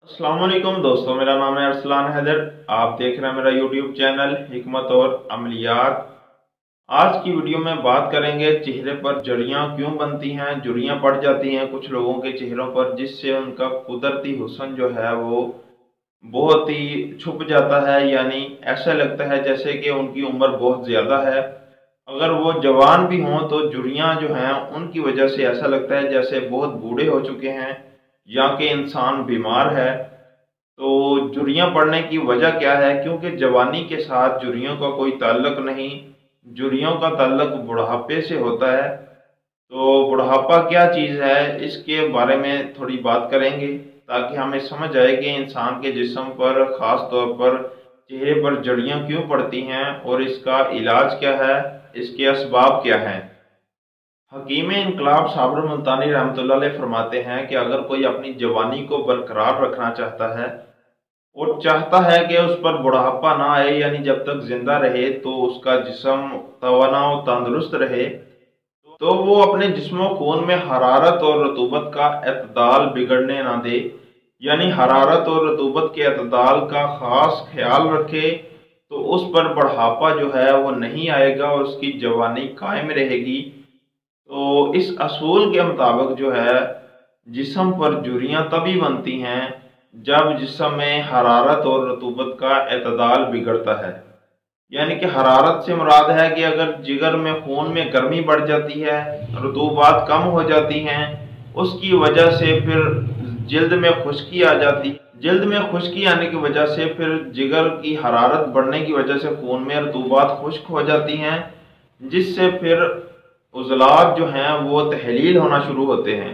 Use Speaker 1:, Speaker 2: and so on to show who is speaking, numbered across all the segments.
Speaker 1: अस्सलाम वालेकुम दोस्तों, मेरा नाम है अरसलान हैदर। आप देख रहे हैं मेरा यूट्यूब चैनल हिकमत और अमलियात। आज की वीडियो में बात करेंगे चेहरे पर झुर्रियाँ क्यों बनती हैं। झुर्रियाँ पड़ जाती हैं कुछ लोगों के चेहरों पर, जिससे उनका कुदरती हुस्न जो है वो बहुत ही छुप जाता है। यानी ऐसा लगता है जैसे कि उनकी उम्र बहुत ज़्यादा है। अगर वो जवान भी हों तो झुर्रियाँ जो हैं उनकी वजह से ऐसा लगता है जैसे बहुत बूढ़े हो चुके हैं या कि इंसान बीमार है। तो झुर्रियाँ पड़ने की वजह क्या है? क्योंकि जवानी के साथ झुर्रियों का कोई ताल्लुक नहीं, झुर्रियों का ताल्लुक बुढ़ापे से होता है। तो बुढ़ापा क्या चीज़ है, इसके बारे में थोड़ी बात करेंगे ताकि हमें समझ आए कि इंसान के जिस्म पर ख़ास तौर पर चेहरे पर झुर्रियाँ क्यों पड़ती हैं और इसका इलाज क्या है, इसके असबाब क्या हैं। हकीम इनकलाब साबर मुल्तानी रहमतुल्लाह अलैह फरमाते हैं कि अगर कोई अपनी जवानी को बरकरार रखना चाहता है और चाहता है कि उस पर बुढ़ापा ना आए, यानी जब तक जिंदा रहे तो उसका जिस्म तवाना और तंदुरुस्त रहे, तो वो अपने जिस्म खून में हरारत और रतूबत का एतदाल बिगड़ने ना दे। यानी हरारत और रतूबत के एतदाल का खास ख्याल रखे, तो उस पर बुढ़ापा जो है वो नहीं आएगा और उसकी जवानी कायम रहेगी। तो इस असूल के मुताबिक जो है जिस्म पर झुर्रियाँ तभी बनती हैं जब जिस्म में हरारत और रतूबत का एतदाल बिगड़ता है। यानी कि हरारत से मुराद है कि अगर जिगर में खून में गर्मी बढ़ जाती है, रतूबात कम हो जाती हैं, उसकी वजह से फिर जिल्द में खुश्की आ जाती है। जिल्द में खुश्की आने की वजह से फिर जिगर की हरारत बढ़ने की वजह से खून में रतूबात खुश्क हो जाती हैं, जिससे फिर उज़लात जो हैं वो तहलील होना शुरू होते हैं।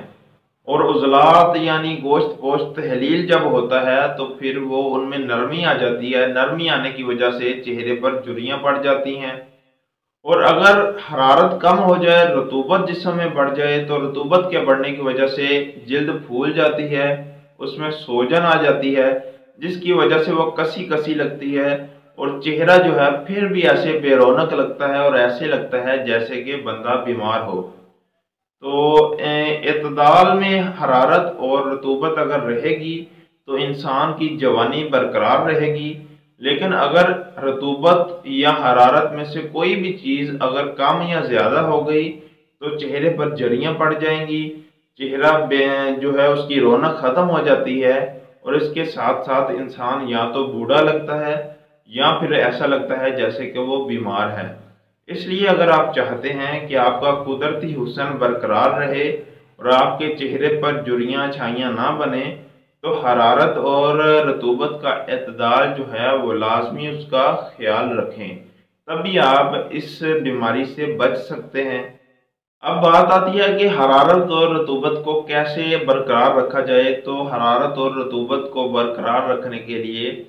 Speaker 1: और उज़लात यानी गोश्त पोश्त तहलील जब होता है तो फिर वो उनमें नरमी आ जाती है। नरमी आने की वजह से चेहरे पर झुर्रियाँ पड़ जाती हैं। और अगर हरारत कम हो जाए, रतूबत जिस्म में बढ़ जाए, तो रतूबत के बढ़ने की वजह से जिल्द फूल जाती है, उसमें सोजन आ जाती है, जिसकी वजह से वो कसी कसी लगती है और चेहरा जो है फिर भी ऐसे बेरौनक लगता है और ऐसे लगता है जैसे कि बंदा बीमार हो। तो एतदाल में हरारत और रतूबत अगर रहेगी तो इंसान की जवानी बरकरार रहेगी। लेकिन अगर रतूबत या हरारत में से कोई भी चीज़ अगर कम या ज़्यादा हो गई तो चेहरे पर झुर्रियाँ पड़ जाएंगी। चेहरा जो है उसकी रौनक ख़त्म हो जाती है और इसके साथ साथ इंसान या तो बूढ़ा लगता है या फिर ऐसा लगता है जैसे कि वो बीमार है। इसलिए अगर आप चाहते हैं कि आपका कुदरती हुस्न बरकरार रहे और आपके चेहरे पर झुर्रियाँ छाइयाँ ना बने, तो हरारत और रतूबत का एतदाल जो है वो लाजमी उसका ख्याल रखें, तभी आप इस बीमारी से बच सकते हैं। अब बात आती है कि हरारत और रतूबत को कैसे बरकरार रखा जाए। तो हरारत और रतूबत को बरकरार रखने के लिए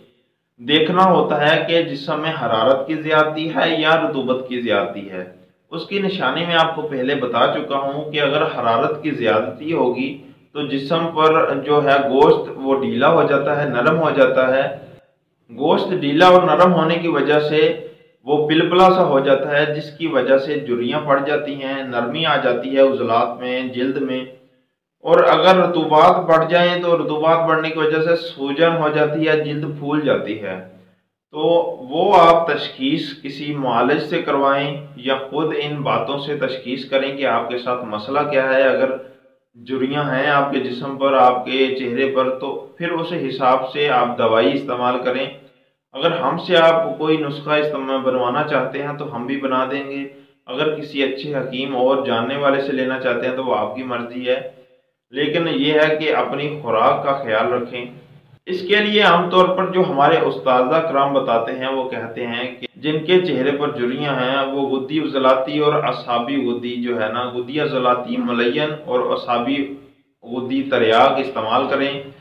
Speaker 1: देखना होता है कि जिस्म में हरारत की ज्यादती है या रतूबत की ज्यादती है। उसकी निशानी मैं आपको पहले बता चुका हूँ कि अगर हरारत की ज्यादती होगी तो जिस्म पर जो है गोश्त वो ढीला हो जाता है, नरम हो जाता है। गोश्त ढीला और नरम होने की वजह से वो पिलपला सा हो जाता है, जिसकी वजह से झुर्रियाँ पड़ जाती हैं, नरमी आ जाती है उजलात में, जिल्द में। और अगर रतूबात बढ़ जाए तो रतूबात बढ़ने की वजह से सूजन हो जाती है, जिल्द फूल जाती है। तो वो आप तशखीस किसी मुआलिज से करवाएं या खुद इन बातों से तशखीस करें कि आपके साथ मसला क्या है। अगर झुर्रियाँ हैं आपके जिस्म पर, आपके चेहरे पर, तो फिर उस हिसाब से आप दवाई इस्तेमाल करें। अगर हमसे आप कोई नुस्खा इस्तेमाल बनवाना चाहते हैं तो हम भी बना देंगे। अगर किसी अच्छे हकीम और जानने वाले से लेना चाहते हैं तो वो आपकी मर्जी है। लेकिन ये है कि अपनी खुराक का ख्याल रखें। इसके लिए आमतौर पर जो हमारे उस्ताज़ा कराम बताते हैं वो कहते हैं कि जिनके चेहरे पर झुर्रियाँ हैं वो गुद्दी उज़लाती और असाबी गुद्दी जो है ना, गुद्दी उज़लाती मलयन और असाबी गुद्दी तरियाक इस्तेमाल करें।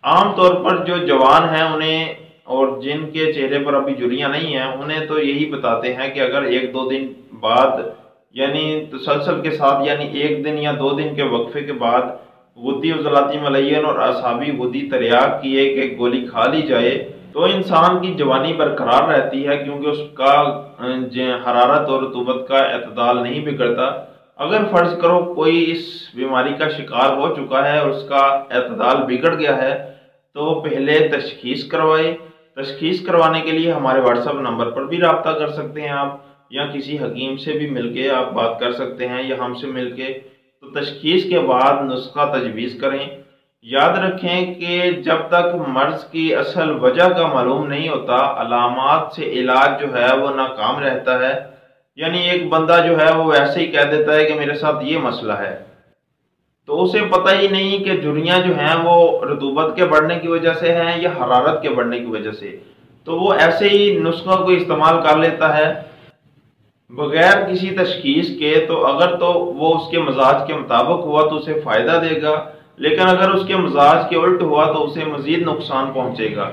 Speaker 1: आम तौर पर जो जवान हैं उन्हें, और जिनके चेहरे पर अभी झुर्रियाँ नहीं हैं, उन्हें तो यही बताते हैं कि अगर एक दो दिन बाद यानी तसलसल के साथ, यानी एक दिन या दो दिन के वक्फे के बाद गुद्दी उज़लाती मलयन और असाबी गुद्दी तरियाक की एक गोली खा ली जाए तो इंसान की जवानी बरकरार रहती है, क्योंकि उसका हरारत और रतूबत का एतदाल नहीं बिगड़ता। अगर फर्ज करो कोई इस बीमारी का शिकार हो चुका है और उसका एतदाल बिगड़ गया है तो पहले तशखीस करवाए। तशखीस करवाने के लिए हमारे व्हाट्सएप नंबर पर भी रब्ता कर सकते हैं आप, या किसी हकीम से भी मिलके आप बात कर सकते हैं, या हमसे मिलके। तो तशखीस के बाद नुस्खा तजवीज़ करें। याद रखें कि जब तक मर्ज की असल वजह का मालूम नहीं होता, अलामात से इलाज जो है वो नाकाम रहता है। यानी एक बंदा जो है वो वैसे ही कह देता है कि मेरे साथ ये मसला है, तो उसे पता ही नहीं कि झुर्रियाँ जो हैं वो रतूबत के बढ़ने की वजह से हैं या हरारत के बढ़ने की वजह से। तो वो ऐसे ही नुस्खों को इस्तेमाल कर लेता है बगैर किसी तशखीस के। तो अगर तो वो उसके मिजाज के मुताबिक हुआ तो उसे फ़ायदा देगा, लेकिन अगर उसके मिजाज के उल्ट हुआ तो उसे मज़ीद नुकसान पहुँचेगा।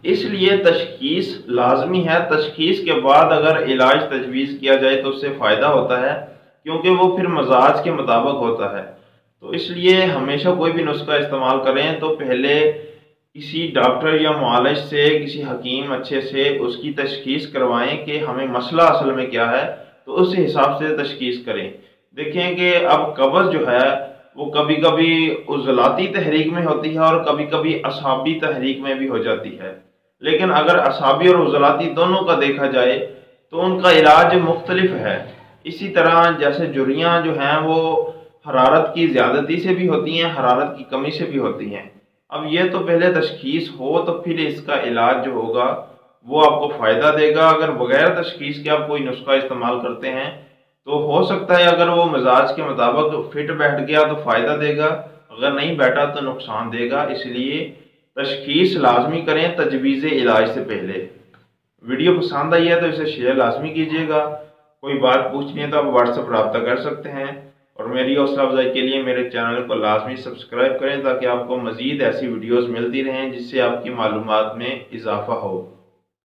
Speaker 1: इसलिए तशखीस लाजमी है। तशखीस के बाद अगर इलाज तजवीज़ किया जाए तो उससे फ़ायदा होता है, क्योंकि वो फिर मिजाज के मुताबिक होता है। तो इसलिए हमेशा कोई भी नुस्खा इस्तेमाल करें तो पहले किसी डॉक्टर या मुआलिज से, किसी हकीम अच्छे से उसकी तशखीस करवाएं कि हमें मसला असल में क्या है, तो उस हिसाब से तशखीस करें। देखें कि अब कब्ज़ जो है वो कभी कभी उज़लाती तहरीक में होती है और कभी कभी असाबी तहरीक में भी हो जाती है। लेकिन अगर असाबी और उज़लाती दोनों का देखा जाए तो उनका इलाज मुख्तलिफ है। इसी तरह जैसे झुर्रियाँ जो हैं वो हरारत की ज़्यादती से भी होती हैं, हरारत की कमी से भी होती हैं। अब ये तो पहले तशखीस हो तो फिर इसका इलाज जो होगा वो आपको फ़ायदा देगा। अगर बगैर तशखीस के आप कोई नुस्खा इस्तेमाल करते हैं तो हो सकता है अगर वो मिजाज के मुताबिक फिट बैठ गया तो फ़ायदा देगा, अगर नहीं बैठा तो नुकसान देगा। इसलिए तशखीस लाजमी करें तजवीज़ इलाज से पहले। वीडियो पसंद आई है तो इसे शेयर लाजमी कीजिएगा। कोई बात पूछनी है तो आप व्हाट्सएप रब्ता कर सकते हैं, और मेरी हौसला अफजाई के लिए मेरे चैनल को लाजमी सब्सक्राइब करें ताकि आपको मज़ीद ऐसी वीडियोस मिलती रहें जिससे आपकी मालूमात में इजाफा हो।